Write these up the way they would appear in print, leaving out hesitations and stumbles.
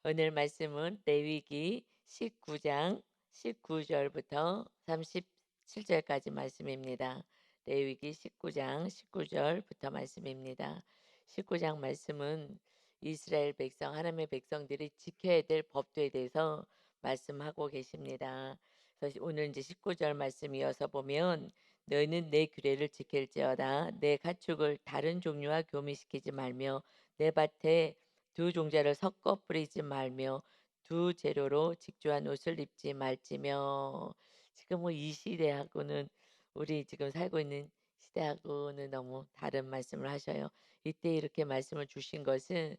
오늘 말씀은 레위기 19장 19절부터 37절까지 말씀입니다. 레위기 19장 19절부터 말씀입니다. 19장 말씀은 이스라엘 백성, 하나님의 백성들이 지켜야 될 법도에 대해서 말씀하고 계십니다. 그래서 오늘 이제 19절 말씀 이어서 보면 너희는 내 규례를 지킬지어다 내 가축을 다른 종류와 교미시키지 말며 내 밭에 두 종자를 섞어 뿌리지 말며 두 재료로 직조한 옷을 입지 말지며. 지금 뭐 이 시대하고는 우리 지금 살고 있는 시대하고는 너무 다른 말씀을 하셔요. 이때 이렇게 말씀을 주신 것은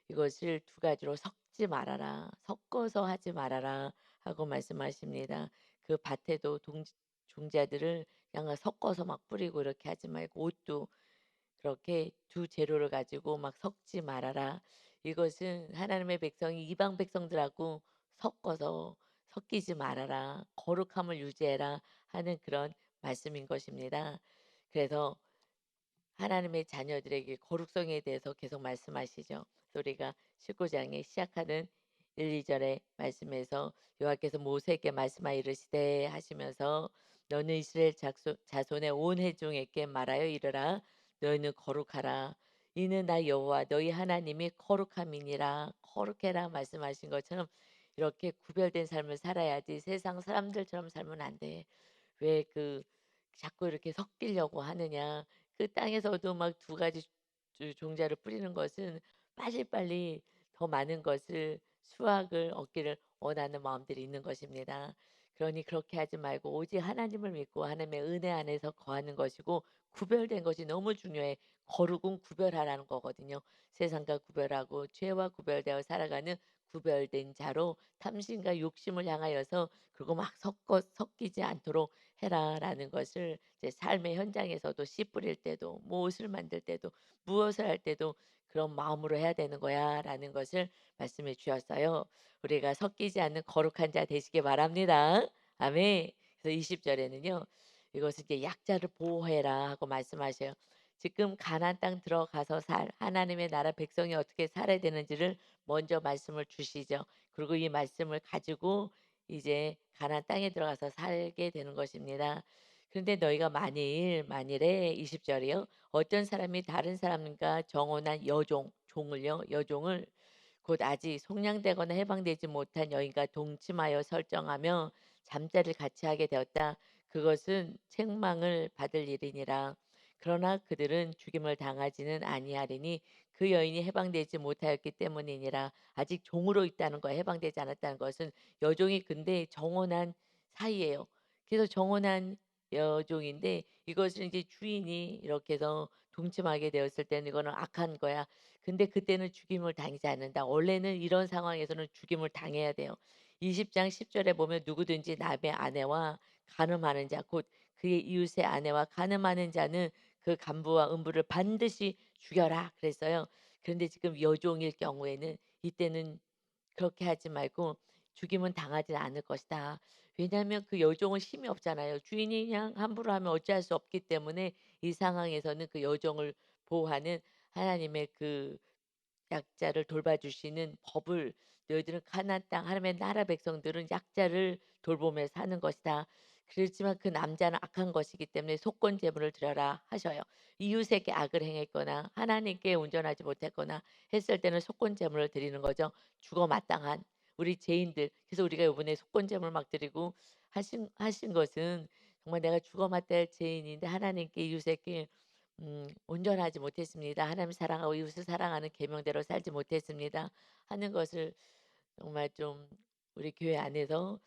이것을 두 가지로 섞지 말아라. 섞어서 하지 말아라 하고 말씀하십니다. 그 밭에도 종자들을 그냥 섞어서 막 뿌리고 이렇게 하지 말고 옷도 그렇게 두 재료를 가지고 막 섞지 말아라. 이것은 하나님의 백성이 이방 백성들하고 섞어서 섞이지 말아라. 거룩함을 유지해라 하는 그런 말씀인 것입니다. 그래서 하나님의 자녀들에게 거룩성에 대해서 계속 말씀하시죠. 우리가 19장에 시작하는 1, 2절의 말씀에서 여호와께서 모세에게 말씀하여 이르시되 하시면서 너는 이스라엘 자손의 온 회중에게 말하여 이르라 너희는 거룩하라 이는 나 여호와 너희 하나님이 거룩함이니라. 거룩해라 말씀하신 것처럼 이렇게 구별된 삶을 살아야지 세상 사람들처럼 살면 안 돼. 왜 자꾸 이렇게 섞이려고 하느냐. 그 땅에서도 막 두 가지 종자를 뿌리는 것은 빨리빨리 더 많은 것을 수확을 얻기를 원하는 마음들이 있는 것입니다. 그러니 그렇게 하지 말고 오직 하나님을 믿고 하나님의 은혜 안에서 거하는 것이고 구별된 것이 너무 중요해. 거룩은 구별하라는 거거든요. 세상과 구별하고 죄와 구별되어 살아가는 구별된 자로 탐심과 욕심을 향하여서 그리고 막 섞이지 않도록 해라라는 것을 제 삶의 현장에서도 씨 뿌릴 때도 무엇을 만들 때도 무엇을 할 때도 그런 마음으로 해야 되는 거야라는 것을 말씀해 주셨어요. 우리가 섞이지 않는 거룩한 자 되시기 바랍니다. 아멘. 그래서 20절에는요. 이것을 이제 약자를 보호해라 하고 말씀하셔요. 지금 가나안 땅 들어가서 살 하나님의 나라 백성이 어떻게 살아야 되는지를 먼저 말씀을 주시죠. 그리고 이 말씀을 가지고 이제 가나안 땅에 들어가서 살게 되는 것입니다. 그런데 너희가 만일에 20 절이요. 어떤 사람이 다른 사람과 정혼한 여종을 곧 아직 속량되거나 해방되지 못한 여인과 동침하여 설정하며 잠자리를 같이 하게 되었다. 그것은 책망을 받을 일이니라. 그러나 그들은 죽임을 당하지는 아니하리니 그 여인이 해방되지 못하였기 때문이니라. 아직 종으로 있다는 거 해방되지 않았다는 것은 여종이 근데 정혼한 사이예요. 그래서 정혼한 여종인데 이것은 이제 주인이 이렇게 해서 동침하게 되었을 때는 이거는 악한 거야. 근데 그때는 죽임을 당하지 않는다. 원래는 이런 상황에서는 죽임을 당해야 돼요. 20장 10절에 보면 누구든지 남의 아내와 간음하는 자, 곧 그의 이웃의 아내와 간음하는 자는 그 간부와 음부를 반드시 죽여라 그랬어요. 그런데 지금 여종일 경우에는 이때는 그렇게 하지 말고 죽임은 당하지 않을 것이다. 왜냐하면 그 여종은 힘이 없잖아요. 주인이 그냥 함부로 하면 어찌할 수 없기 때문에 이 상황에서는 그 여종을 보호하는 하나님의 그 약자를 돌봐주시는 법을 너희들은 가나안 땅 하나님의 나라 백성들은 약자를 돌보며 사는 것이다. 그렇지만 그 남자는 악한 것이기 때문에 속건 제물을 드려라 하셔요. 이웃에게 악을 행했거나 하나님께 온전하지 못했거나 했을 때는 속건 제물을 드리는 거죠. 죽어 마땅한 우리 죄인들. 그래서 우리가 이번에 속건 제물 막 드리고 하신 것은 정말 내가 죽어 마땅할 죄인인데 하나님께 이웃에게 온전하지 못했습니다. 하나님 사랑하고 이웃을 사랑하는 계명대로 살지 못했습니다. 하는 것을 정말 좀 우리 교회 안에서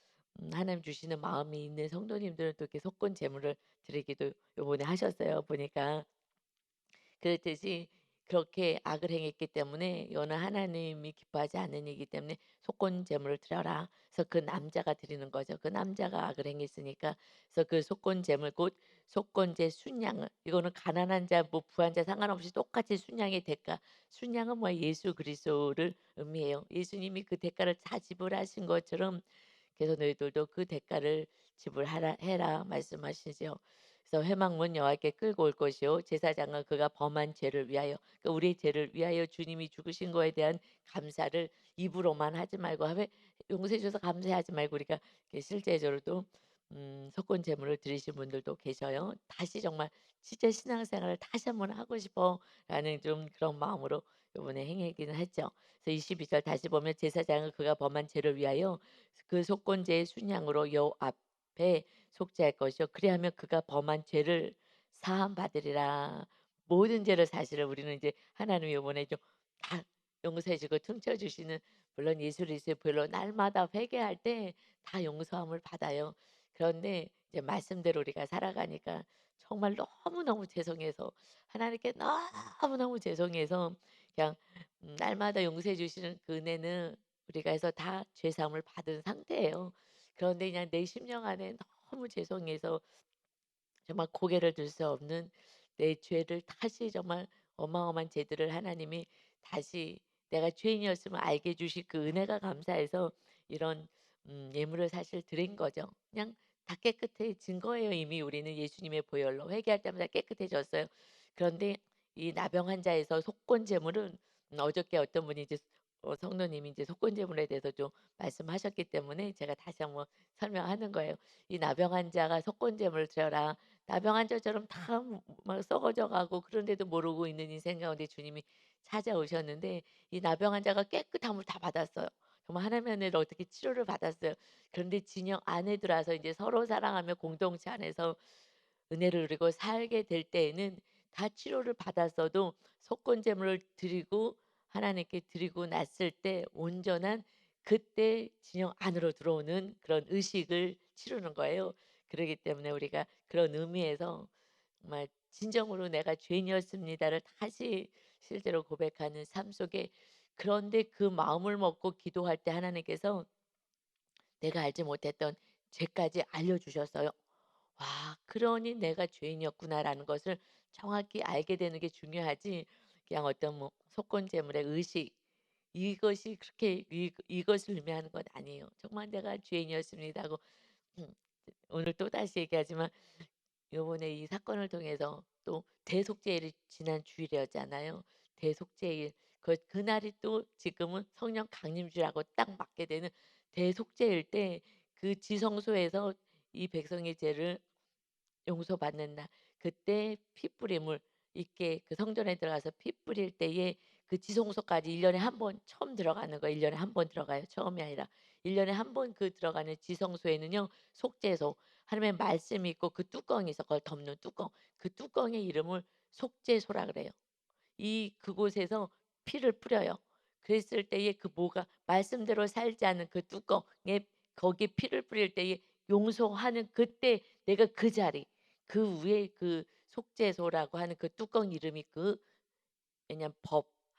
하나님 주시는 마음이 있는 성도님들은 또 이렇게 속건 제물을 드리기도 요번에 하셨어요. 보니까. 그랬듯이 그렇게 악을 행했기 때문에 이거는 하나님이 기뻐하지 않는 일이기 때문에 속건 제물을 드려라. 그래서 그 남자가 드리는 거죠. 그 남자가 악을 행했으니까. 그래서 그 속건 제물 곧 속건제 순양을 이거는 가난한 자 뭐 부한 자 상관없이 똑같이 순양의 대가. 순양은 뭐 예수 그리스도를 의미해요. 예수님이 그 대가를 다 지불하신 것처럼 그래서 너희들도 그 대가를 지불하라 해라 말씀하시죠. 그래서 회막문 여호와께 끌고 올 것이요 제사장은 그가 범한 죄를 위하여, 그러니까 우리의 죄를 위하여 주님이 죽으신 거에 대한 감사를 입으로만 하지 말고 용서해 줘서 감사하지 말고 우리가 이렇게 실제적으로도 속건 제물을 드리신 분들도 계셔요. 다시 정말 '진짜 신앙생활을 다시 한번 하고 싶어.'라는 좀 그런 마음으로 요번에 행하기는 했죠. 그래서 22절 다시 보면 제사장은 그가 범한 죄를 위하여 그 속건제의 순양으로 여호와 앞에 속죄할 것이요 그리하면 그가 범한 죄를 사함 받으리라. 모든 죄를 사실은 우리는 이제 하나님이 요번에 좀 다 용서해 주고 퉁쳐 주시는, 물론 예수 그리스도의 보혈로 날마다 회개할 때 다 용서함을 받아요. 그런데 이제 말씀대로 우리가 살아가니까 정말 너무너무 죄송해서, 하나님께 너무너무 죄송해서 그냥 날마다 용서해 주시는 그 은혜는 우리가 해서 다 죄 사함을 받은 상태예요. 그런데 그냥 내 심령 안에 너무 죄송해서 정말 고개를 들 수 없는 내 죄를 다시, 정말 어마어마한 죄들을 하나님이 다시 내가 죄인이었음을 알게 해 주실 그 은혜가 감사해서 이런 예물을 사실 드린 거죠. 그냥 다 깨끗해진 거예요. 이미 우리는 예수님의 보혈로 회개할 때마다 깨끗해졌어요. 그런데 이 나병 환자에서 속건 제물은 어저께 어떤 분이 이제 성도님이 이제 속건 제물에 대해서 좀 말씀하셨기 때문에 제가 다시 한번 설명하는 거예요. 이 나병 환자가 속건 제물을 드려라. 나병 환자처럼 다 막 썩어져 가고 그런데도 모르고 있는 인생 가운데 주님이 찾아오셨는데 이 나병 환자가 깨끗함을 다 받았어요. 정말 하나님의 은혜로 어떻게 치료를 받았어요. 그런데 진영 안에 들어와서 이제 서로 사랑하며 공동체 안에서 은혜를 누리고 살게 될 때에는 다 치료를 받았어도 속건 제물을 드리고 하나님께 드리고 났을 때 온전한, 그때 진영 안으로 들어오는 그런 의식을 치르는 거예요. 그러기 때문에 우리가 그런 의미에서 정말 진정으로 '내가 죄인이었습니다.'를 다시 실제로 고백하는 삶 속에, 그런데 그 마음을 먹고 기도할 때 하나님께서 내가 알지 못했던 죄까지 알려주셨어요. 와, 그러니 '내가 죄인이었구나.'라는 것을 정확히 알게 되는 게 중요하지, 그냥 어떤 뭐 속건 제물의 의식, 이것이 그렇게 이것을 의미하는 것 아니에요. 정말 '내가 죄인이었습니다.' 하고 음 오늘 또다시 얘기하지만 요번에 이 사건을 통해서 또 대속죄일이 지난 주일이었잖아요. 대속죄일, 그날이 또 지금은 성령 강림주일하고 딱 맞게 되는 대속죄일 때 그 지성소에서 이 백성의 죄를 용서받는 날, 그때 피 뿌림을 있게 그 성전에 들어가서 피 뿌릴 때에 그 지성소까지 1 년에 한 번 처음 들어가는 거예요. 1 년에 한 번 들어가요. 처음이 아니라 1 년에 한 번 그 들어가는 지성소에는요 속죄소, 하나님의 말씀이 있고 그 뚜껑이 있어, 그걸 덮는 뚜껑. 그 뚜껑의 이름을 속죄소라 그래요. 그곳에서 피를 뿌려요. 그랬을 때에 그 뭐가 말씀대로 살지 않은 그 뚜껑에, 거기에 피를 뿌릴 때에 용서하는 그때 내가 그 자리, 그 위에 그 속죄소라고 하는 그 뚜껑 이름이 왜냐면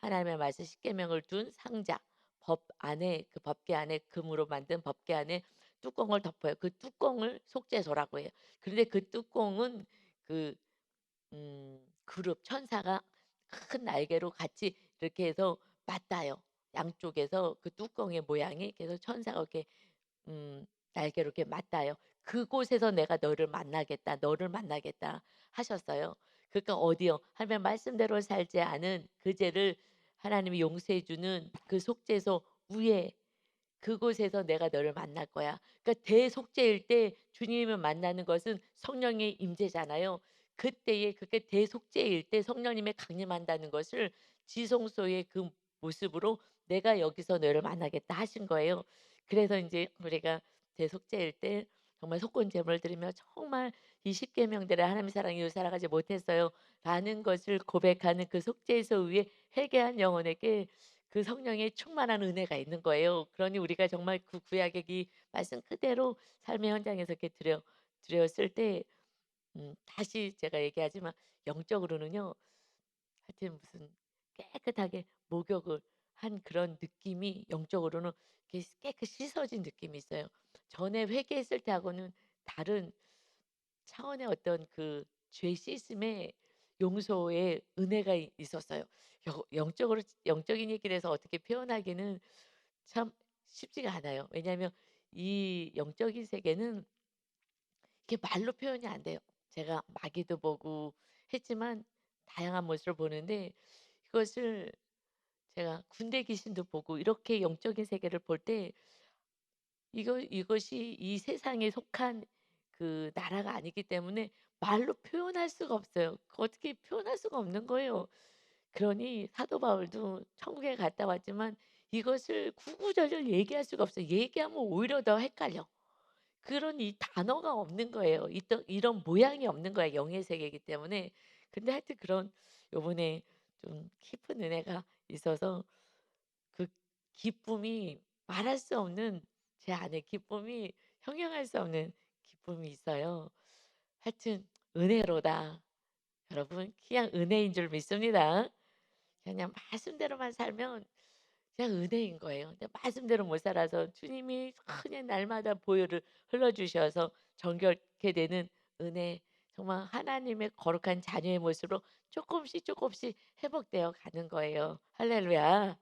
하나님의 말씀 십계명을 둔 상자, 법 안에, 그 법궤 안에, 금으로 만든 법궤 안에 뚜껑을 덮어요. 그 뚜껑을 속죄소라고 해요. 그런데 그 뚜껑은 그 그룹 천사가 큰 날개로 같이 이렇게 해서 맞닿아요. 양쪽에서 그 뚜껑의 모양이 계속 천사가 이렇게 날개로 이렇게 맞닿아요. "그곳에서 내가 너를 만나겠다. 너를 만나겠다." 하셨어요. 그러니까 어디요? 하나님의 말씀대로 살지 않은 그 죄를 하나님이 용서해 주는 그 속죄소 위에, 그곳에서 내가 너를 만날 거야. 그러니까 대속죄일 때 주님을 만나는 것은 성령의 임재잖아요. 그때에 그게 대속죄일 때 성령님의 강림한다는 것을 지성소의 그 모습으로 "내가 여기서 너를 만나겠다." 하신 거예요. 그래서 인제 우리가 대속죄일 때 정말 속건 제물을 드리며 정말 이 십계명대로 '하나님의 사랑이 살아가지 못했어요.'라는 것을 고백하는 그 속죄소 위에 회개한 영혼에게 그 성령의 충만한 은혜가 있는 거예요. 그러니 우리가 정말 그 구약의 이 말씀 그대로 삶의 현장에서 이렇게 드렸을 때 다시 제가 얘기하지만 영적으로는요. 하여튼 무슨 깨끗하게 목욕을 한 그런 느낌이 영적으로는 이렇게 깨끗이 씻어진 느낌이 있어요. 전에 회개했을 때하고는 다른 차원의 어떤 그 죄 씻음의 용서의 은혜가 있었어요. 영적으로 영적인 얘기를 해서 어떻게 표현하기는 참 쉽지가 않아요. 왜냐하면 이 영적인 세계는 이게 말로 표현이 안 돼요. 제가 마귀도 보고 했지만 다양한 모습을 보는데, 이것을 제가 군대 귀신도 보고 이렇게 영적인 세계를 볼 때 이것이 이 세상에 속한 그 나라가 아니기 때문에 말로 표현할 수가 없어요. 어떻게 표현할 수가 없는 거예요. 그러니 사도 바울도 천국에 갔다 왔지만 이것을 구구절절 얘기할 수가 없어요. 얘기하면 오히려 더 헷갈려. 그런 이 단어가 없는 거예요. 이런 모양이 없는 거야, 영의 세계이기 때문에. 근데 하여튼 그런 요번에 좀 깊은 은혜가 있어서 그 기쁨이 말할 수 없는, 제 안에 기쁨이 형용할 수 없는 기쁨이 있어요. 하여튼 은혜로다. 여러분 그냥 은혜인 줄 믿습니다. 그냥 말씀대로만 살면 그냥 은혜인 거예요. 근데 말씀대로 못 살아서 주님이 그냥 날마다 보혈을 흘러 주셔서 정결케 되는 은혜, 정말 하나님의 거룩한 자녀의 모습으로 조금씩 조금씩 회복되어 가는 거예요. 할렐루야.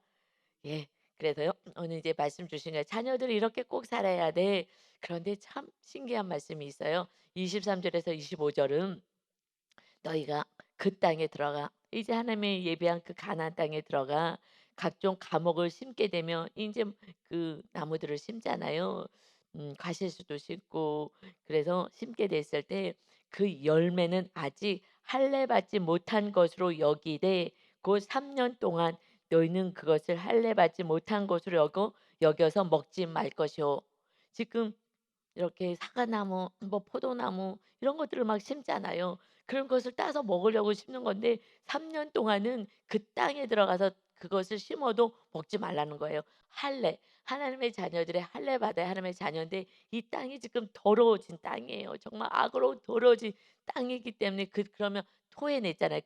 예. 그래서요. 오늘 이제 말씀 주신 거예요. "자녀들이 이렇게 꼭 살아야 돼." 그런데 참 신기한 말씀이 있어요. 23 절에서 25 절은 "너희가 그 땅에 들어가." 이제 하나님의 예비한 그 가나안 땅에 들어가 각종 과목을 심게 되면 인제 그 나무들을 심잖아요. 과실수도 심고. 그래서 심게 됐을 때 그 열매는 아직 할례 받지 못한 것으로 여기되 곧 3년 동안 너희는 그것을 할례 받지 못한 것으로 여겨서 먹지 말 것이요. 지금 이렇게 사과나무, 뭐 포도나무 이런 것들을 막 심잖아요. 그런 것을 따서 먹으려고 심는 건데 3년 동안은 그 땅에 들어가서 그것을 심어도 먹지 말라는 거예요. 할례. 하나님의 자녀들의 할례 받아야 하나님의 자녀인데 이 땅이 지금 더러워진 땅이에요. 정말 악으로 더러워진 땅이기 때문에 그러면 토해냈잖아요.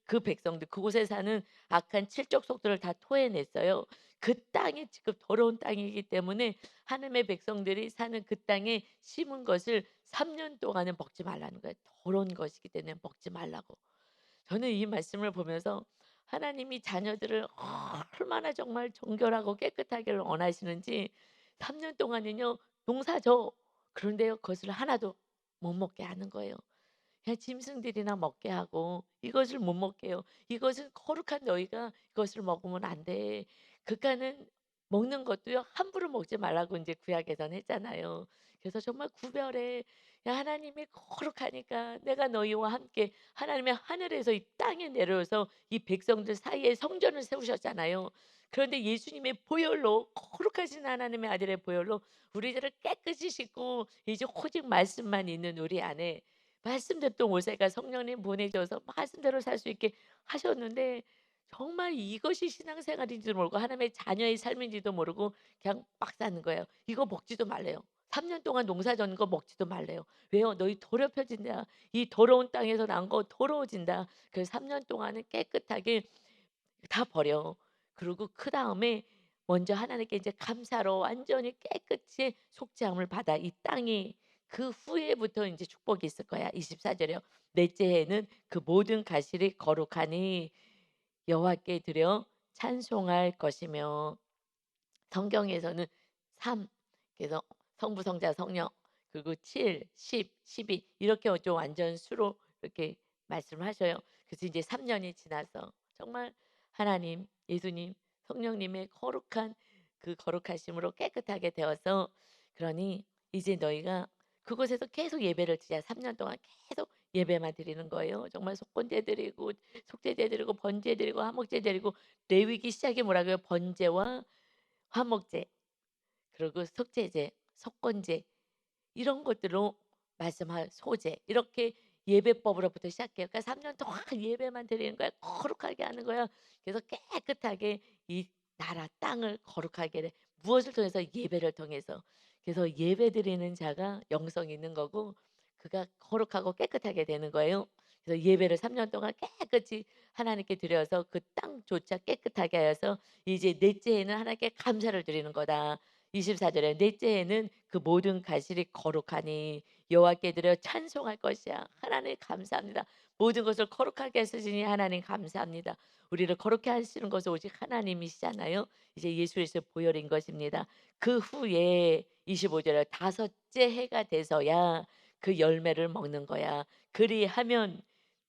그 백성들, 그곳에 사는 악한 칠족 속들을 다 토해냈어요. 그 땅이 지금 더러운 땅이기 때문에 하나님의 백성들이 사는 그 땅에 심은 것을 3년 동안은 먹지 말라는 거예요. 더러운 것이기 때문에 먹지 말라고. 저는 이 말씀을 보면서 하나님이 자녀들을 얼마나 정말 정결하고 깨끗하기를 원하시는지, 3년 동안은요 농사져. 그런데요 그것을 하나도 못 먹게 하는 거예요. 그냥 짐승들이나 먹게 하고 이것을 못 먹게 해요. "이것은 거룩한 너희가 이것을 먹으면 안 돼." 그러니까는 먹는 것도요 함부로 먹지 말라고 인제 구약에서는 했잖아요. 그래서 정말 구별해. 야 하나님이 거룩하니까 내가 너희와 함께, 하나님의 하늘에서 이 땅에 내려와서 이 백성들 사이에 성전을 세우셨잖아요. 그런데 예수님의 보혈로, 거룩하신 하나님의 아들의 보혈로 우리들을 깨끗이 씻고 이제 오직 말씀만 있는 우리 안에 말씀대로 또 모세가 성령님 보내셔서 말씀대로 살 수 있게 하셨는데, 정말 이것이 신앙생활인지도 모르고 하나님의 자녀의 삶인지도 모르고 그냥 막 사는 거예요. 이거 먹지도 말래요. 3년 동안 농사 졌는 거 먹지도 말래요. 왜요? "너희 더럽혀진다. 이 더러운 땅에서 난 거 더러워진다." 그래서 3년 동안은 깨끗하게 다 버려. 그리고 그다음에 먼저 하나님께 이제 감사로 완전히 깨끗이 속죄함을 받아 이 땅이. 그 후에부터 인제 축복이 있을 거야. 24 절에요. "넷째 해에는 그 모든 가실이 거룩하니 여호와께 드려 찬송할 것이며." 성경에서는 3, 그래서 성부, 성자, 성령, 그리고 7, 10, 12 이렇게 좀 완전 수로 이렇게 말씀을 하셔요. 그래서 이제 3 년이 지나서 정말 하나님, 예수님, 성령님의 거룩한 그 거룩하심으로 깨끗하게 되어서, 그러니 이제 너희가 그곳에서 계속 예배를 드려. 3년 동안 계속 예배만 드리는 거예요. 정말 속건제 드리고 속죄제 드리고 번제 드리고 화목제 드리고. 레위기 시작이 뭐라고요? 번제와 화목제, 그리고 속죄제, 속건제 이런 것들로 말씀할 소제, 이렇게 예배법으로부터 시작해요. 그러니까 3년 동안 예배만 드리는 거야. 거룩하게 하는 거야. 그래서 깨끗하게 이 나라 땅을 거룩하게 해. 무엇을 통해서? 예배를 통해서. 그래서 예배드리는 자가 영성이 있는 거고 그가 거룩하고 깨끗하게 되는 거예요. 그래서 예배를 3년 동안 깨끗이 하나님께 드려서 그 땅조차 깨끗하게 하여서 이제 넷째 해는 하나님께 감사를 드리는 거다. 24 절에 "넷째 해는 그 모든 가실이 거룩하니 여호와께 드려 찬송할 것이야." 하나님 감사합니다. 모든 것을 거룩하게 하시니 하나님 감사합니다. 우리를 거룩해 하시는 것은 오직 하나님이시잖아요. 이제 예수에서 보혈인 것입니다. 그 후에 25 절에 다섯째 해가 돼서야 그 열매를 먹는 거야. 그리하면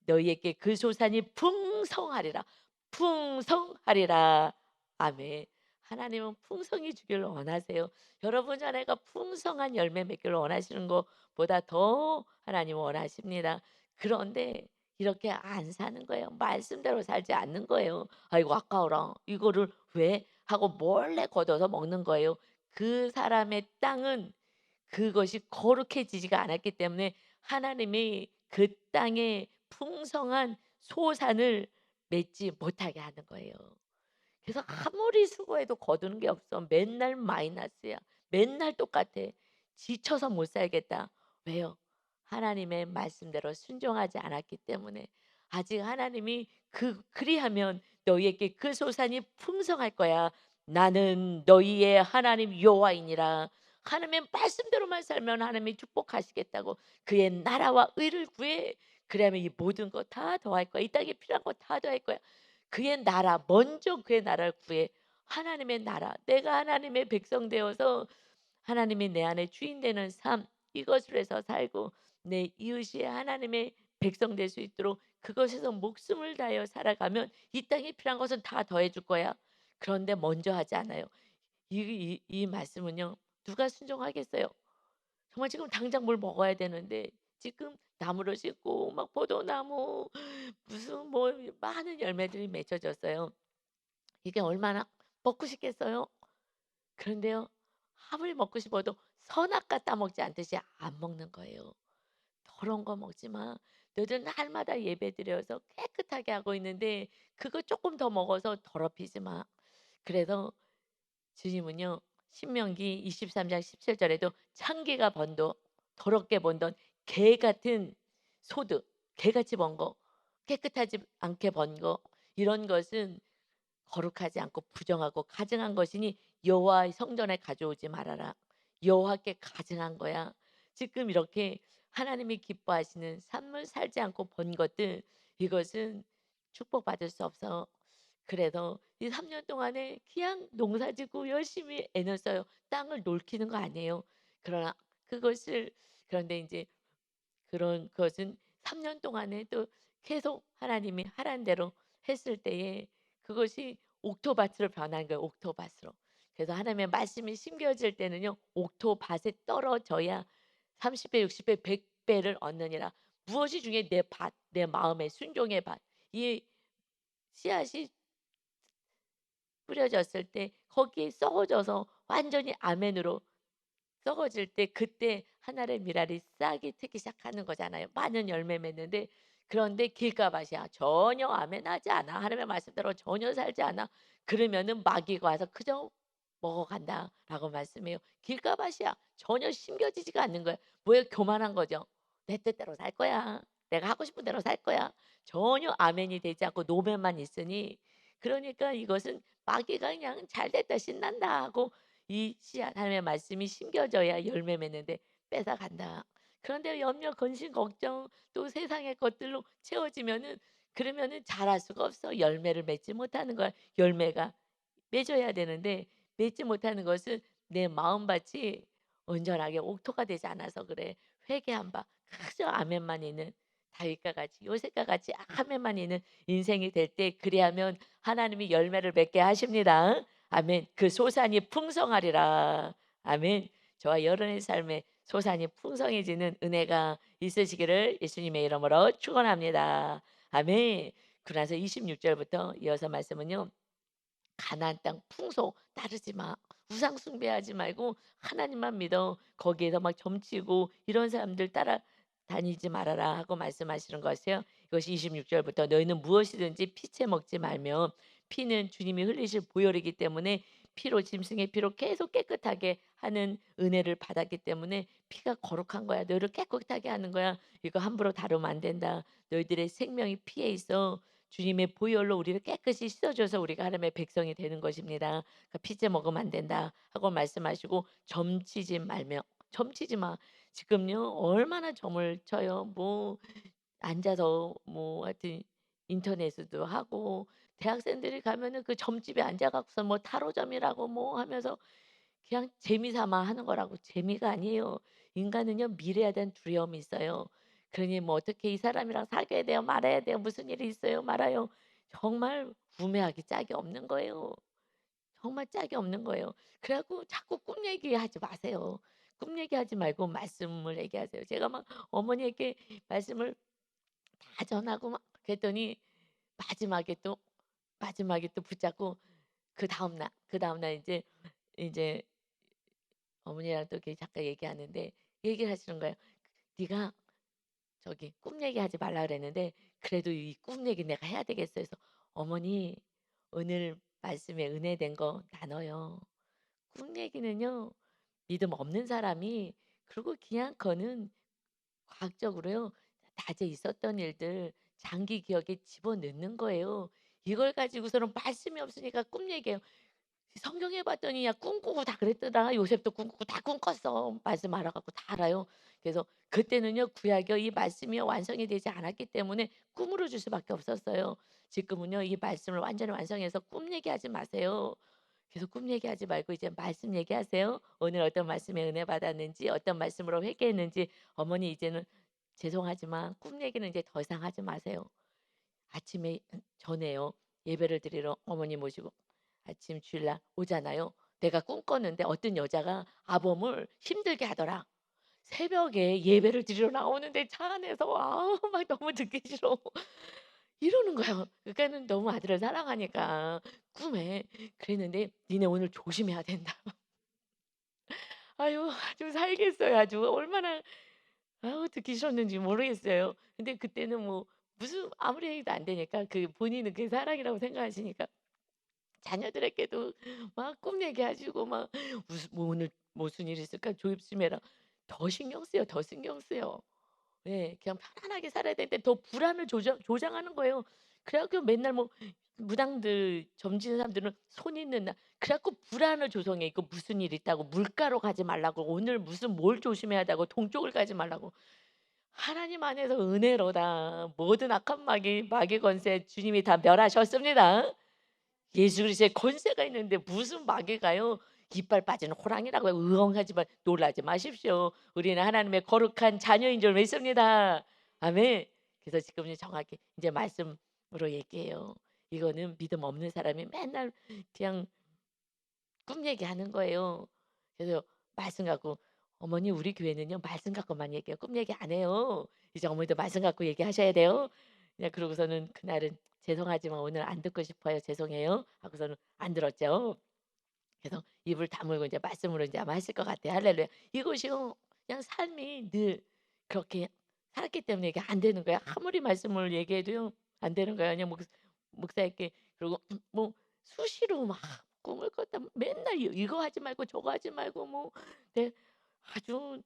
너희에게 그 소산이 풍성하리라. 풍성하리라. 아멘. 하나님은 풍성히 주기를 원하세요. 여러분 자녀가 풍성한 열매 맺기를 원하시는 것보다 더 하나님은 원하십니다. 그런데 이렇게 안 사는 거예요. 말씀대로 살지 않는 거예요. '아이고 아까워라. 이거를 왜?' 하고 몰래 걷어서 먹는 거예요. 그 사람의 땅은 그것이 거룩해지지가 않았기 때문에 하나님이 그 땅에 풍성한 소산을 맺지 못하게 하는 거예요. 그래서 아무리 수고해도 거두는 게 없어. 맨날 마이너스야. 맨날 똑같아. 지쳐서 못 살겠다. 왜요? 하나님의 말씀대로 순종하지 않았기 때문에. 아직 하나님이 그리하면 너희에게 그 소산이 풍성할 거야. 나는 너희의 하나님 여호와이니라. 하나님의 말씀대로만 살면 하나님이 축복하시겠다고. 그의 나라와 의를 구해. 그러면 이 모든 거 다 더할 거야. 이 땅에 필요한 거 다 더할 거야. 그의 나라, 먼저 그의 나라를 구해. 하나님의 나라, 내가 하나님의 백성 되어서 하나님이 내 안에 주인 되는 삶, 이것을 해서 살고 내 이웃이 하나님의 백성 될 수 있도록 그것에서 목숨을 다하여 살아가면 이 땅에 필요한 것은 다 더해 줄 거야. 그런데 먼저 하지 않아요. 이 말씀은요. 누가 순종하겠어요? 정말 지금 당장 뭘 먹어야 되는데 지금 나무를 심고 막 포도나무 무슨 뭐 많은 열매들이 맺혀졌어요. 이게 얼마나 먹고 싶겠어요? 그런데요. 아무리 먹고 싶어도 선악과 따먹지 않듯이 안 먹는 거예요. 더러운 거 먹지 마. 너희들 날마다 예배드려서 깨끗하게 하고 있는데 그거 조금 더 먹어서 더럽히지 마. 그래서 주님은요. 신명기 23장 17절에도 창기가 번도 더럽게 번던 개 같은 소득, 개같이 번 거, 깨끗하지 않게 번 거, 이런 것은 거룩하지 않고 부정하고 가증한 것이니 여호와의 성전에 가져오지 말아라. 여호와께 가증한 거야. 지금 이렇게 하나님이 기뻐하시는 삶을 살지 않고 번 것들, 이것은 축복받을 수 없어. 그래서 이 3년 동안에 그냥 농사짓고 열심히 애는 써요. 땅을 놀키는 거 아니에요. 그러나 그것을 그런데 이제 그런 것은 3년 동안에 또 계속 하나님이 하라는 대로 했을 때에 그것이 옥토밭으로 변한 거예요, 옥토밭으로. 그래서 하나님의 말씀이 심겨질 때는요. 옥토밭에 떨어져야 30 배, 60 배, 100 배를 얻느니라. 무엇이 중요해? 내 밭, 내 마음의 순종의 밭. 이 씨앗이 뿌려졌을 때 거기에 썩어져서 완전히 아멘으로 썩어질 때 그때 하늘의 미랄이 싹이 트기 시작하는 거잖아요. 많은 열매 맺는데 그런데 길가밭이야. 전혀 아멘하지 않아. 하나님의 말씀대로 전혀 살지 않아. 그러면은 마귀가 와서 그저 먹어간다라고 말씀해요. 길가밭이야. 전혀 심겨지지가 않는 거야. 뭐예요? 교만한 거죠. 내 뜻대로 살 거야. 내가 하고 싶은 대로 살 거야. 전혀 아멘이 되지 않고 노멘만 있으니 그러니까 이것은 마귀가 그냥 잘 됐다 신난다 하고 이 씨앗 하나님의 말씀이 심겨져야 열매 맺는데 뺏어간다. 그런데 염려, 근심, 걱정 또 세상의 것들로 채워지면은 그러면은 자랄 수가 없어. 열매를 맺지 못하는 거야. 열매가 맺어야 되는데 맺지 못하는 것은 내 마음밭이 온전하게 옥토가 되지 않아서 그래. 회개한 바 그저 아멘만 있는 다윗과 같이 요셉과 같이 아멘만 있는 인생이 될 때 그리하면 하나님이 열매를 맺게 하십니다. 아멘. 그 소산이 풍성하리라. 아멘. 저와 여러분의 삶에 소산이 풍성해지는 은혜가 있으시기를 예수님의 이름으로 축원합니다. 아멘. 그러나서 26절부터 이어서 말씀은요. 가나안 땅 풍속 따르지 마. 우상 숭배하지 말고 하나님만 믿어. 거기에서 막 점치고 이런 사람들 따라 다니지 말아라 하고 말씀하시는 것이요. 이것이 26절부터 너희는 무엇이든지 피채 먹지 말며 피는 주님이 흘리실 보혈이기 때문에 피로 짐승의 피로 계속 깨끗하게 하는 은혜를 받았기 때문에 피가 거룩한 거야. 너희를 깨끗하게 하는 거야. 이거 함부로 다루면 안 된다. 너희들의 생명이 피에 있어. 주님의 보혈로 우리를 깨끗이 씻어줘서 우리가 하나님의 백성이 되는 것입니다. 그러니까 피째 먹으면 안 된다 하고 말씀하시고 점치지 말며 점치지 마. 지금요 얼마나 점을 쳐요. 뭐 앉아서 뭐 하여튼 인터넷으로 하고 대학생들이 가면은 그 점집에 앉아 갖고서 뭐 타로점이라고 뭐 하면서 그냥 재미 삼아 하는 거라고. 재미가 아니에요. 인간은요 미래에 대한 두려움이 있어요. 그러니 뭐 어떻게 이 사람이랑 사귀어야 돼요? 말아야 돼요? 무슨 일이 있어요? 말아요? 정말 우매하기 짝이 없는 거예요. 정말 짝이 없는 거예요. 그래 갖고 자꾸 꿈 얘기하지 마세요. 꿈 얘기하지 말고 말씀을 얘기하세요. 제가 막 어머니에게 말씀을 다 전하고 막 그랬더니 마지막에 또 붙잡고 그다음 날 인제 어머니랑 또 이렇게 잠깐 얘기하는데 얘기를 하시는 거예요. "네가 저기 꿈 얘기하지 말라 그랬는데 그래도 이 꿈 얘기 내가 해야 되겠어." 해서 "어머니 오늘 말씀에 은혜된 거 나눠요. 꿈 얘기는요 믿음 없는 사람이 그리고 그냥 그거는 과학적으로요. 낮에 있었던 일들 장기 기억에 집어넣는 거예요. 이걸 가지고서는 말씀이 없으니까 꿈 얘기해요. 성경에 봤더니 "야 꿈 꾸고 다 그랬더라. 요셉도 꿈 꾸고 다 꿈 꿨어." 말씀 알아 갖고 다 알아요. 그래서 그때는요 구약이요 이 말씀이요 완성이 되지 않았기 때문에 꿈으로 줄 수밖에 없었어요. 지금은요 이 말씀을 완전히 완성해서 꿈 얘기하지 마세요. 계속 꿈 얘기하지 말고 이제 말씀 얘기하세요. 오늘 어떤 말씀에 은혜 받았는지 어떤 말씀으로 회개했는지 어머니 이제는 죄송하지만 꿈 얘기는 이제 더 이상 하지 마세요. 아침에 전에요. 예배를 드리러 어머니 모시고 아침 주일날 오잖아요. 내가 꿈꿨는데 어떤 여자가 아범을 힘들게 하더라. 새벽에 예배를 드리러 나오는데 차 안에서 아우 막 너무 듣기 싫어. 이러는 거야. 그러니까는 너무 아들을 사랑하니까 꿈에 그랬는데 "니네 오늘 조심해야 된다." 아유 아주 살겠어요. 아주 얼마나 아우 듣기 싫었는지 모르겠어요. 근데 그때는 뭐 무슨 아무리 해도 안 되니까 그 본인은 그게 사랑이라고 생각하시니까 자녀들에게도 막 꿈 얘기하시고 막 무슨 뭐 "오늘 무슨 일이 있을까? 조심해라." 더 신경 쓰여, 더 신경 쓰여. 예. 그냥 편안하게 살아야 되는데 더 불안을 조장하는 거예요. 그래 갖고 맨날 뭐 무당들 점지는 사람들은 손 있는 날 그래 갖고 불안을 조성해. 이거 무슨 일 있다고 물가로 가지 말라고 오늘 무슨 뭘 조심해야 한다고 동쪽을 가지 말라고. 하나님 안에서 은혜로다. 모든 악한 마귀의 권세 주님이 다 멸하셨습니다. 예수 그리스도의 권세가 있는데 무슨 마귀가요. 이빨 빠진 호랑이라고 의엉하지만 놀라지 마십시오. 우리는 하나님의 거룩한 자녀인 줄 믿습니다. 아멘. 그래서 지금 이제 정확히 이제 말씀으로 얘기해요. 이거는 믿음 없는 사람이 맨날 그냥 꿈 얘기하는 거예요. 그래서 말씀 갖고 "어머니 우리 교회는요 말씀 갖고만 얘기해요. 꿈 얘기 안 해요. 이제 어머니도 말씀 갖고 얘기하셔야 돼요." 그냥 그러고서는 그날은 "죄송하지만 오늘 안 듣고 싶어요. 죄송해요." 하고서는 안 들었죠. 그래서 입을 다물고 이제 말씀으로 이제 아마 하실 것 같아요. 할렐루야. 이것이요 그냥 삶이 늘 그렇게 살았기 때문에 이게 안 되는 거야. 아무리 말씀을 얘기해도요 안 되는 거예요. 그냥 목사님께 그리고 뭐 수시로 막 꿈을 꿨다 맨날 이거 하지 말고 저거 하지 말고 뭐 네 아주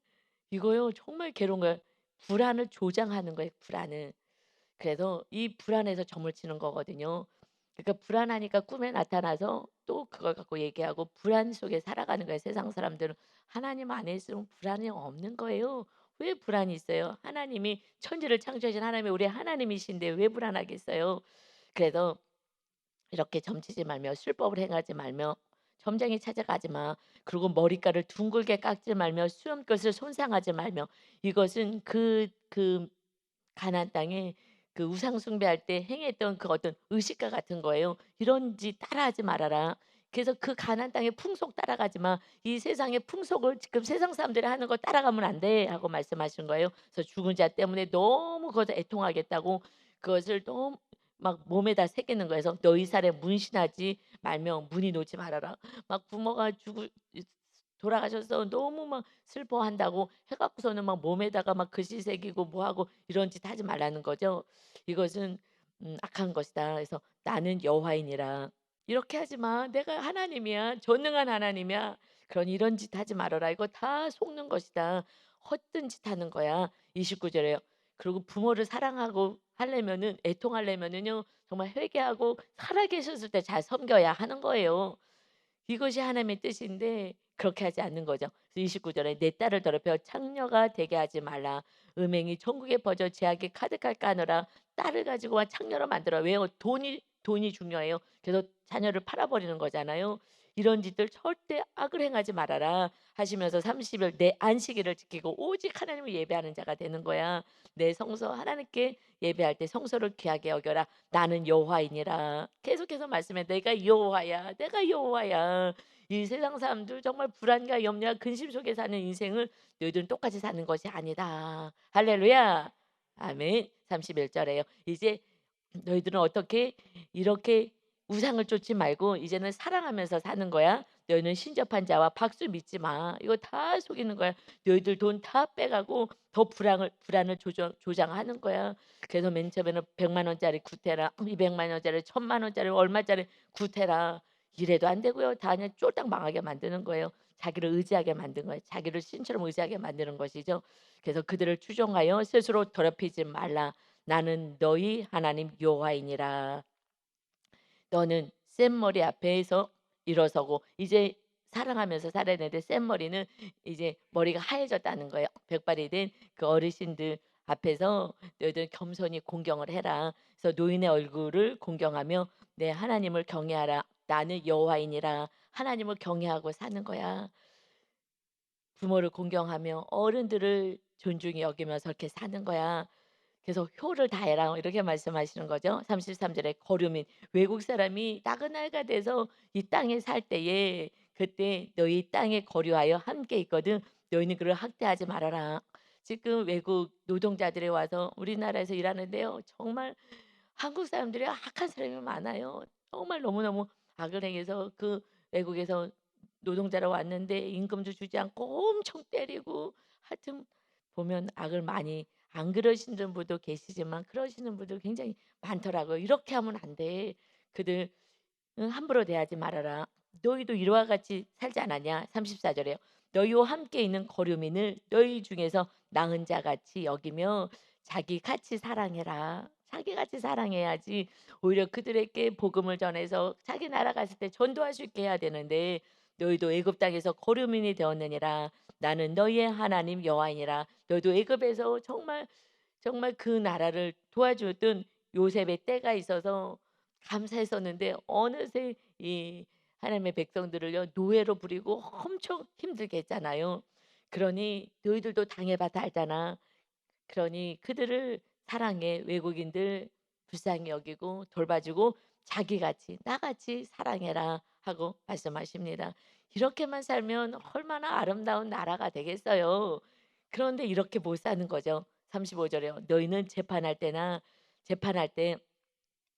이거요 정말 괴로운 거예요. 불안을 조장하는 거예요, 불안을. 그래서 이 불안에서 점을 치는 거거든요. 그러니까 불안하니까 꿈에 나타나서 또 그걸 갖고 얘기하고 불안 속에 살아가는 거예요, 세상 사람들은. 하나님 안에 있으면 불안이 없는 거예요. 왜 불안이 있어요? 하나님이 천지를 창조하신 하나님이 우리 하나님이신데 왜 불안하겠어요? 그래서 이렇게 점치지 말며 술법을 행하지 말며 점쟁이 찾아가지 마. 그리고 머리카락을 둥글게 깎지 말며 수염끝을 손상하지 말며 이것은 그 가나안 땅에 그 우상 숭배할 때 행했던 그 어떤 의식과 같은 거예요. "이런 짓 따라하지 말아라." 그래서 "그 가나안 땅의 풍속 따라가지 마. 이 세상의 풍속을 지금 세상 사람들이 하는 거 따라가면 안 돼." 하고 말씀하신 거예요. 그래서 죽은 자 때문에 너무 그것을 애통하겠다고 그것을 너무 막 몸에다 새기는 거예요. 그래서 "너희 살에 문신하지 말며 문이 놓지 말아라." 막 부모가 돌아가셔서 너무 막 슬퍼한다고 해 갖고서는 막 몸에다가 막 글씨 새기고 뭐 하고 이런 짓 하지 말라는 거죠. 이것은 악한 것이다. 그래서 "나는 여호와이니라." "이렇게 하지 마. 내가 하나님이야. 전능한 하나님이야. 그러니 이런 짓 하지 말아라. 이거 다 속는 것이다. 헛된 짓 하는 거야." 29 절에요. 그리고 부모를 사랑하고 하려면은 애통하려면은요 정말 회개하고 살아계셨을 때 잘 섬겨야 하는 거예요. 이것이 하나님의 뜻인데 그렇게 하지 않는 거죠. 그래서 29 절에 "내 딸을 더럽혀 창녀가 되게 하지 말라. 음행이 천국에 퍼져 죄악이 가득할까 하노라." 딸을 가지고 와 창녀로 만들어 왜요? 돈이 중요해요. 그래서 자녀를 팔아 버리는 거잖아요. 이런 짓들 절대 악을 행하지 말아라 하시면서 30일 내 안식일을 지키고 오직 하나님을 예배하는 자가 되는 거야. 내 성소 하나님께 예배할 때 성소를 귀하게 여겨라. 나는 여호와이니라. 계속해서 말씀해. 내가 여호와야. 내가 여호와야. 이 세상 사람들 정말 불안과 염려와 근심 속에 사는 인생을 너희들은 똑같이 사는 것이 아니다. 할렐루야. 아멘. 31절에요. 이제 너희들은 어떻게 이렇게 우상을 쫓지 말고 이제는 사랑하면서 사는 거야. 너희는 신접한 자와 박수 믿지 마. 이거 다 속이는 거야. 너희들 돈 다 빼가고 더 불안을 조장하는 거야. 그래서 맨 처음에는 100만 원짜리 구태라, 200만 원짜리, 1000만 원짜리, 얼마짜리 구태라. 이래도 안 되고요. 다 그냥 쫄딱 망하게 만드는 거예요. 자기를 의지하게 만든 거예요. 자기를 신처럼 의지하게 만드는 것이죠. 그래서 그들을 추종하여 스스로 더럽히지 말라. 나는 너희 하나님 여호와이니라. 너는 센 머리 앞에서 일어서고 이제 사랑하면서 살아야 되는데 센 머리는 이제 머리가 하얘졌다는 거예요. 백발이 된 그 어르신들 앞에서 너희들 겸손히 공경을 해라. 그래서 노인의 얼굴을 공경하며 내 하나님을 경외하라. 나는 여호와이니라. 하나님을 경외하고 사는 거야. 부모를 공경하며 어른들을 존중히 여기면서 이렇게 사는 거야. 그래서 "효를 다해라." 이렇게 말씀하시는 거죠. 33절에 거류민 외국 사람이 나그네가 돼서 이 땅에 살 때에 그때 "너희 땅에 거류하여 함께 있거든 너희는 그를 학대하지 말아라." 지금 외국 노동자들이 와서 우리나라에서 일하는데요. 정말 한국 사람들이 악한 사람이 많아요. 정말 너무너무 악을 행해서 그 외국에서 노동자로 왔는데 임금도 주지 않고 엄청 때리고 하여튼 보면 악을 많이 안 그러시는 분도 계시지만 그러시는 분도 굉장히 많더라고요. "이렇게 하면 안 돼. 그들 함부로 대하지 말아라. 너희도 이와 같이 살지 않았냐?" 34절에요. "너희와 함께 있는 거류민을 너희 중에서 나은 자같이 여기며 자기같이 사랑해라." 자기같이 사랑해야지 오히려 그들에게 복음을 전해서 자기 나라 갔을 때 전도할 수 있게 해야 되는데 "너희도 애굽 땅에서 거류민이 되었느니라. 나는 너희의 하나님 여호와이니라." 너희도 애굽에서 정말 그 나라를 도와주던 요셉의 때가 있어서 감사했었는데 어느새 이 하나님의 백성들을요 노예로 부리고 엄청 힘들게 했잖아요. 그러니 "너희들도 당해봐서 알잖아. 그러니 그들을 사랑해. 외국인들 불쌍히 여기고 돌봐주고 자기같이 나같이 사랑해라." 하고 말씀하십니다. 이렇게만 살면 얼마나 아름다운 나라가 되겠어요. 그런데 이렇게 못 사는 거죠. 35절에요. "너희는 재판할 때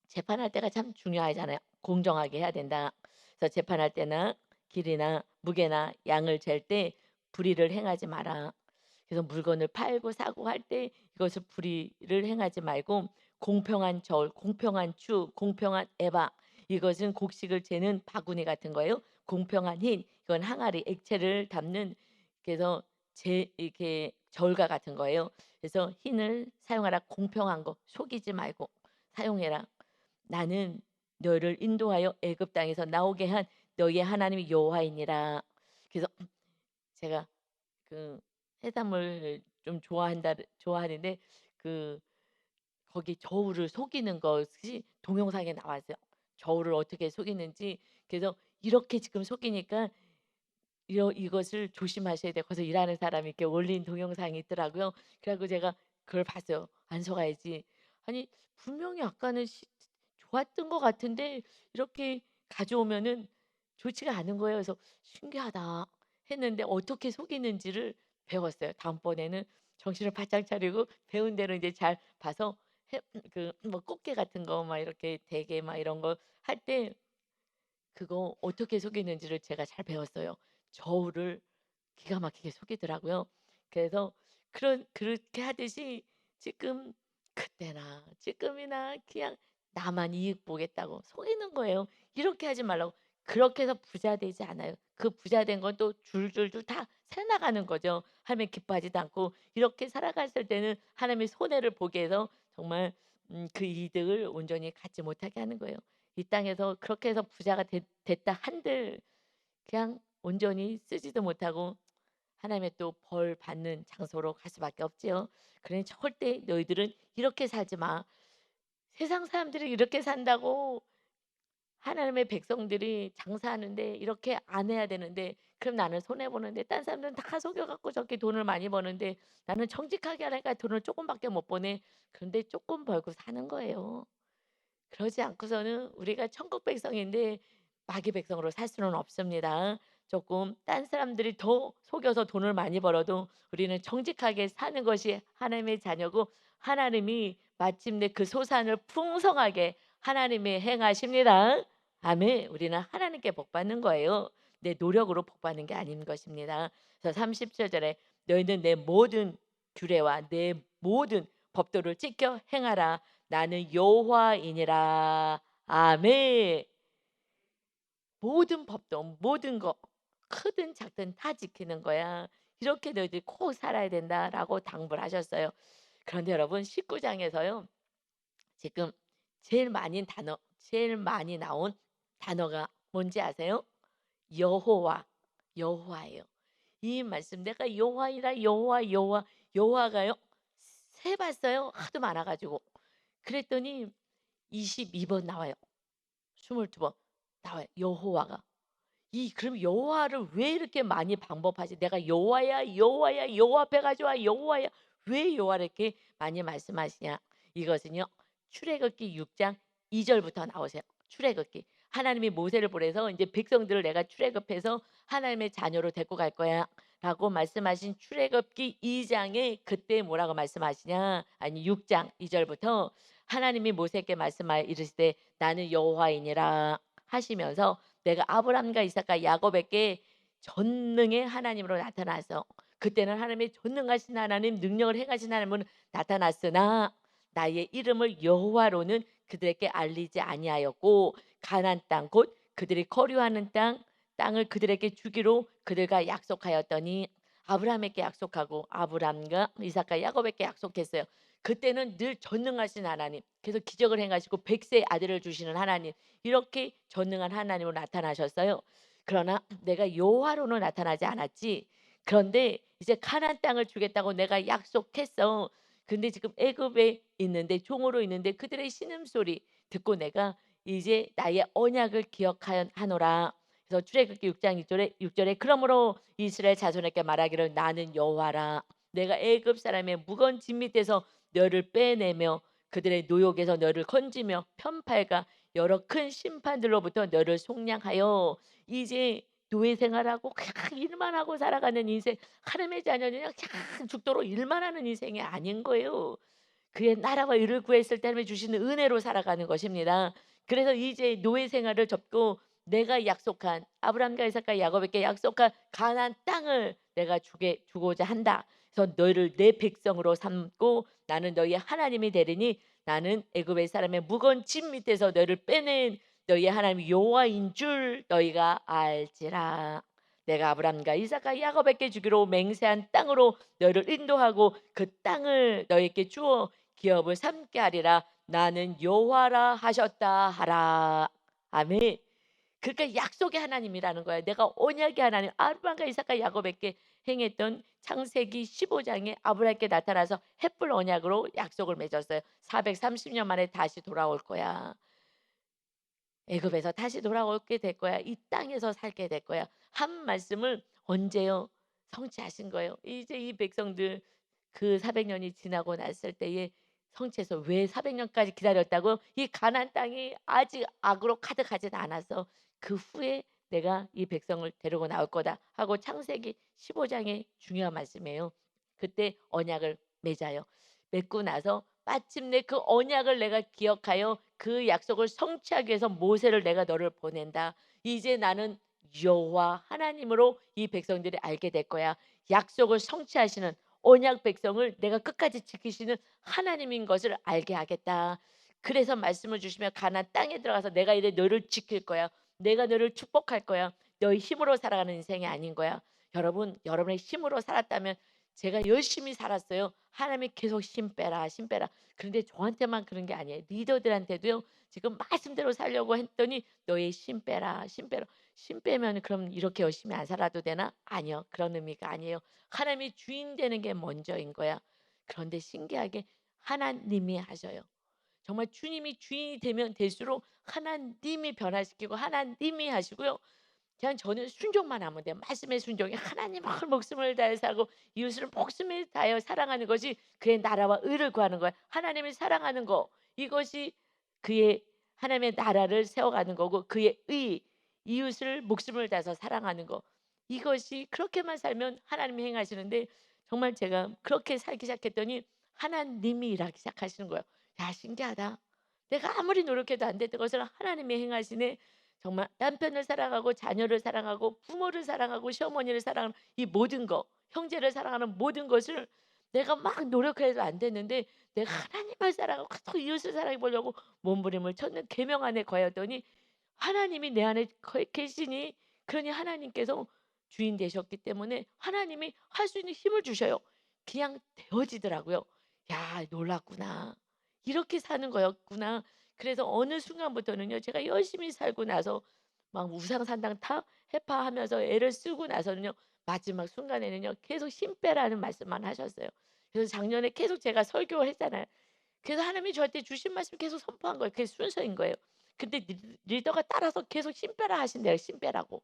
재판할 때가 참 중요하잖아요. 공정하게 해야 된다. 그래서 재판할 때나 길이나 무게나 양을 잴 때 불의를 행하지 마라. 그래서 물건을 팔고 사고 할 때 이것을 불의를 행하지 말고 공평한 저울, 공평한 추, 공평한 에바 이것은 곡식을 재는 바구니 같은 거예요. 공평한 흰 이건 항아리 액체를 담는 그래서 제 이렇게 저울과 같은 거예요. 그래서 흰을 사용하라. 공평한 거 속이지 말고 사용해라. 나는 너를 인도하여 애굽 땅에서 나오게 한 너희의 하나님이 여호와이니라. 그래서 제가 그 해산물 좀 좋아하는데 그 거기 저울을 속이는 것이 동영상에 나왔어요. 저울을 어떻게 속이는지. 그래서 이렇게 지금 속이니까 이것을 조심하셔야 돼요. 거기서 일하는 사람이 이렇게 올린 동영상이 있더라고요. 그래 갖고 제가 그걸 봤어요. '안 속아야지.' 아니 분명히 아까는 좋았던 것 같은데 이렇게 가져오면은 좋지가 않은 거예요. 그래서 '신기하다.' 했는데 어떻게 속이는지를 배웠어요. 다음번에는 정신을 바짝 차리고 배운 대로 이제 잘 봐서 그 뭐 꽃게 같은 거 막 이렇게 대게 막 이런 거 할 때 그거 어떻게 속이는지를 제가 잘 배웠어요. 저울을 기가 막히게 속이더라고요. 그래서 그렇게 하듯이 지금 그때나 지금이나 그냥 나만 이익 보겠다고 속이는 거예요. 이렇게 하지 말라고. 그렇게 해서 부자 되지 않아요. 그 부자 된 건 또 줄줄줄 다 새 나가는 거죠. 하나님 기뻐하지도 않고 이렇게 살아갔을 때는 하나님의 손해를 보게 해서 정말 그 이득을 온전히 갖지 못하게 하는 거예요. 이 땅에서 그렇게 해서 부자가 됐다 한들 그냥 온전히 쓰지도 못하고 하나님의 또 벌 받는 장소로 갈 수밖에 없지요. 그러니 절대 너희들은 이렇게 살지 마. 세상 사람들이 이렇게 산다고 하나님의 백성들이 장사하는데 이렇게 안 해야 되는데 그럼 나는 손해 보는데 딴 사람들은 다 속여 갖고 저렇게 돈을 많이 버는데 나는 정직하게 하니까 돈을 조금밖에 못 버네. 그런데 조금 벌고 사는 거예요. 그러지 않고서는 우리가 천국 백성인데 마귀 백성으로 살 수는 없습니다. 조금 딴 사람들이 더 속여서 돈을 많이 벌어도 우리는 정직하게 사는 것이 하나님의 자녀고 하나님이 마침내 그 소산을 풍성하게 하나님이 행하십니다. 아멘. 우리는 하나님께 복 받는 거예요. 내 노력으로 복 받는 게 아닌 것입니다. 그래서 37절에 너희는 내 모든 규례와 내 모든 법도를 지켜 행하라. 나는 여호와이니라. 아멘. 모든 법도 모든 거 크든 작든 다 지키는 거야. 이렇게 너희들이 꼭 살아야 된다라고 당부를 하셨어요. 그런데 여러분 19장에서요. 지금 제일 많이 나온 단어가 뭔지 아세요? 여호와, 여호와예요. 이 말씀 내가 여호와이라 여호와 여호와 여호와가요. 세 봤어요. 하도 많아 가지고. 그랬더니 22번 나와요. 22번 나와요. 여호와가. 그럼 여호와를 왜 이렇게 많이 반복하지? 내가 여호와야, 여호와야, 여호와 앞에 가져와, 여호와야. 왜 여호와를 이렇게 많이 말씀하시냐? 이것은요. 출애굽기 6장 2절부터 나오세요. 출애굽기. 하나님이 모세를 보내서 이제 백성들을 내가 출애굽해서 하나님의 자녀로 데리고 갈 거야라고 말씀하신 출애굽기 2장에 그때 뭐라고 말씀하시냐? 아니 6장 2절부터 하나님이 모세에게 말씀하여 이르시되 나는 여호와이니라 하시면서 내가 아브라함과 이삭과 야곱에게 전능의 하나님으로 나타나서 그때는 하나님의 전능하신 하나님 능력을 행하신 하나님은 나타났으나 나의 이름을 여호와로는 그들에게 알리지 아니하였고 가나안 땅 곧 그들이 거류하는 땅을 그들에게 주기로 그들과 약속하였더니 아브라함에게 약속하고 아브라함과 이삭과 야곱에게 약속했어요. 그때는 늘 전능하신 하나님, 계속 기적을 행하시고 백세 아들을 주시는 하나님, 이렇게 전능한 하나님으로 나타나셨어요. 그러나 내가 여호와로는 나타나지 않았지. 그런데 이제 가나안 땅을 주겠다고 내가 약속했어. 근데 지금 애굽에 있는데 종으로 있는데 그들의 신음소리 듣고 내가 이제 나의 언약을 기억하노라. 그래서 출애굽기 6장 6절에 그러므로 이스라엘 자손에게 말하기를 나는 여호와라. 내가 애굽 사람의 무거운 짐 밑에서 너를 빼내며 그들의 노역에서 너를 건지며 편팔과 여러 큰 심판들로부터 너를 속량하여 이제 노예 생활하고 그냥 일만 하고 살아가는 인생 하나님의 자녀는 그냥 죽도록 일만 하는 인생이 아닌 거예요. 그의 나라와 의를 구했을 때 하나님이 주시는 은혜로 살아가는 것입니다. 그래서 이제 노예 생활을 접고 내가 약속한 아브라함과 이삭과 야곱에게 약속한 가나안 땅을 내가 주고자 한다. 그래서 너희를 내 백성으로 삼고 나는 너희의 하나님이 되리니 나는 애굽의 사람의 무거운 짐 밑에서 너희를 빼낸 너희의 하나님 여호와인 줄 너희가 알지라. 내가 아브라함과 이삭과 야곱에게 주기로 맹세한 땅으로 너희를 인도하고 그 땅을 너희에게 주어 기업을 삼게 하리라. 나는 여호와라 하셨다 하라. 아멘. 그러니까 약속의 하나님이라는 거야. 내가 언약의 하나님 아브라함과 이삭과 야곱에게 행했던 창세기 15장에 아브라함께 나타나서 햇불 언약으로 약속을 맺었어요. 430년 만에 다시 돌아올 거야. 애굽에서 다시 돌아오게 될 거야. 이 땅에서 살게 될 거야. 한 말씀을 언제요? 성취하신 거예요. 이제 이 백성들 그 400년이 지나고 났을 때에 성취해서 왜 400년까지 기다렸다고? 이 가나안 땅이 아직 악으로 가득하진 않아서 그 후에 내가 이 백성을 데리고 나올 거다 하고 창세기 15장의 중요한 말씀이에요. 그때 언약을 맺어요. 맺고 나서 마침내 그 언약을 내가 기억하여 그 약속을 성취하기 위해서 모세를 내가 너를 보낸다. 이제 나는 여호와 하나님으로 이 백성들이 알게 될 거야. 약속을 성취하시는 언약 백성을 내가 끝까지 지키시는 하나님인 것을 알게 하겠다. 그래서 말씀을 주시며 가나안 땅에 들어가서 내가 이래 너를 지킬 거야. 내가 너를 축복할 거야. 너의 힘으로 살아가는 인생이 아닌 거야. 여러분, 여러분의 힘으로 살았다면 제가 열심히 살았어요. 하나님이 계속 힘 빼라, 힘 빼라. 그런데 저한테만 그런 게 아니에요. 리더들한테도요. 지금 말씀대로 살려고 했더니 너의 힘 빼라, 힘 빼라. 힘 빼면 그럼 이렇게 열심히 안 살아도 되나? 아니요. 그런 의미가 아니에요. 하나님이 주인 되는 게 먼저인 거야. 그런데 신기하게 하나님이 하셔요. 정말 주님이 주인이 되면 될수록 하나님이 변화시키고 하나님이 하시고요. 그냥 저는 순종만 하면 돼요. 말씀의 순종이 하나님을 목숨을 다해 살고 이웃을 목숨을 다하여 사랑하는 것이 그의 나라와 의를 구하는 거예요. 하나님을 사랑하는 거 이것이 그의 하나님의 나라를 세워가는 거고 그의 의 이웃을 목숨을 다해서 사랑하는 거 이것이 그렇게만 살면 하나님이 행하시는데 정말 제가 그렇게 살기 시작했더니 하나님이 일하기 시작하시는 거예요. 야 신기하다. 내가 아무리 노력해도 안 됐던 것을 하나님이 행하시네. 정말 남편을 사랑하고 자녀를 사랑하고 부모를 사랑하고 시어머니를 사랑하는 이 모든 거 형제를 사랑하는 모든 것을 내가 막 노력해도 안 됐는데 내가 하나님을 사랑하고 또 이웃을 사랑해 보려고 몸부림을 쳤는 계명 안에 거하였더니 하나님이 내 안에 계시니 그러니 하나님께서 주인 되셨기 때문에 하나님이 할 수 있는 힘을 주셔요. 그냥 되어지더라고요. 야 놀랐구나. 이렇게 사는 거였구나. 그래서 어느 순간부터는요. 제가 열심히 살고 나서 막 우상산당 타 해파하면서 애를 쓰고 나서는요. 마지막 순간에는요. 계속 힘 빼라는 말씀만 하셨어요. 그래서 작년에 계속 제가 설교했잖아요. 그래서 하나님이 저한테 주신 말씀 계속 선포한 거예요. 그게 순서인 거예요. 근데 리더가 따라서 계속 힘 빼라 하신대요. 힘 빼라고.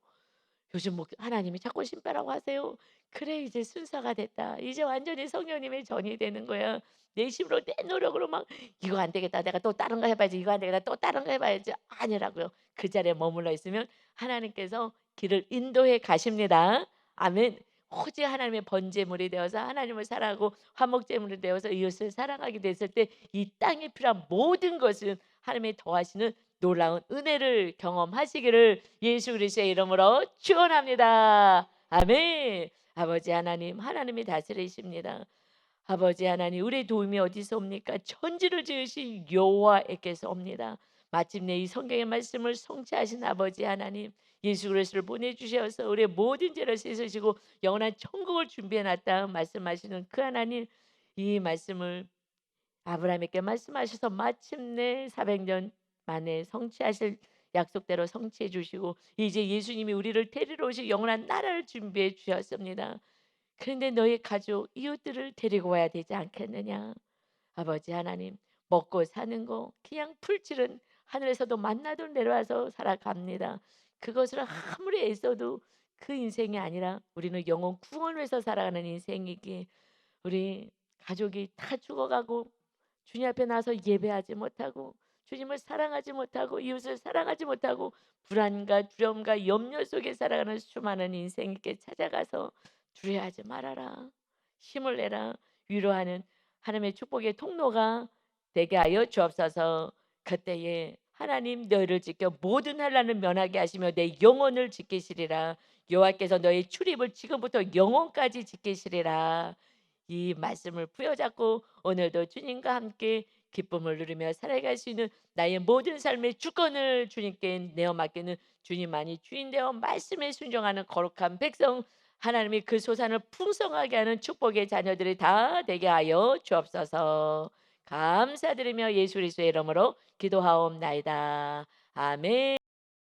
요즘 뭐 하나님이 자꾸 힘 빼라고 하세요. 그래 이제 순서가 됐다. 이제 완전히 성령님의 전이 되는 거야. 내 힘으로 내 노력으로 막 이거 안 되겠다. 내가 또 다른 거 해봐야지. 이거 안 되겠다. 또 다른 거 해봐야지. 아니라고요. 그 자리에 머물러 있으면 하나님께서 길을 인도해 가십니다. 아멘. 오직 하나님의 번제물이 되어서 하나님을 사랑하고 화목제물이 되어서 이웃을 사랑하게 됐을 때 이 땅에 필요한 모든 것은 하나님의 더하시는 놀라운 은혜를 경험하시기를 예수 그리스도의 이름으로 축원합니다. 아멘. 아버지 하나님, 하나님이 다스리십니다. 아버지 하나님, 우리의 도움이 어디서 옵니까? 천지를 지으신 여호와에게서 옵니다. 마침내 이 성경의 말씀을 성취하신 아버지 하나님, 예수 그리스도를 보내주셔서 우리의 모든 죄를 씻으시고 영원한 천국을 준비해 놨다 말씀하시는 그 하나님, 이 말씀을 아브라함에게 말씀하셔서 마침내 400년 만에 성취하실 약속대로 성취해 주시고 이제 예수님이 우리를 데리러 오실 영원한 나라를 준비해 주셨습니다. 그런데 너의 가족 이웃들을 데리고 와야 되지 않겠느냐. 아버지 하나님 먹고 사는 거 그냥 풀칠은 하늘에서도 만나도 내려와서 살아갑니다. 그것을 아무리 애써도 그 인생이 아니라 우리는 영혼 구원을 위해서 살아가는 인생이기에 우리 가족이 다 죽어가고 주님 앞에 나서 예배하지 못하고 주님을 사랑하지 못하고 이웃을 사랑하지 못하고 불안과 두려움과 염려 속에 살아가는 수많은 인생에게 찾아가서 두려워하지 말아라. 힘을 내라. 위로하는 하나님의 축복의 통로가 되게 하여 주옵소서. 그때에 하나님 너희를 지켜 모든 환난을 면하게 하시며 내 영혼을 지키시리라. 여호와께서 너희 출입을 지금부터 영혼까지 지키시리라. 이 말씀을 부여잡고 오늘도 주님과 함께 기쁨을 누리며 살아갈 수 있는 나의 모든 삶의 주권을 주님께 내어 맡기는 주님만이 주인 되어 말씀에 순종하는 거룩한 백성 하나님이 그 소산을 풍성하게 하는 축복의 자녀들이 다 되게 하여 주옵소서. 감사드리며 예수 그리스도의 이름으로 기도하옵나이다. 아멘.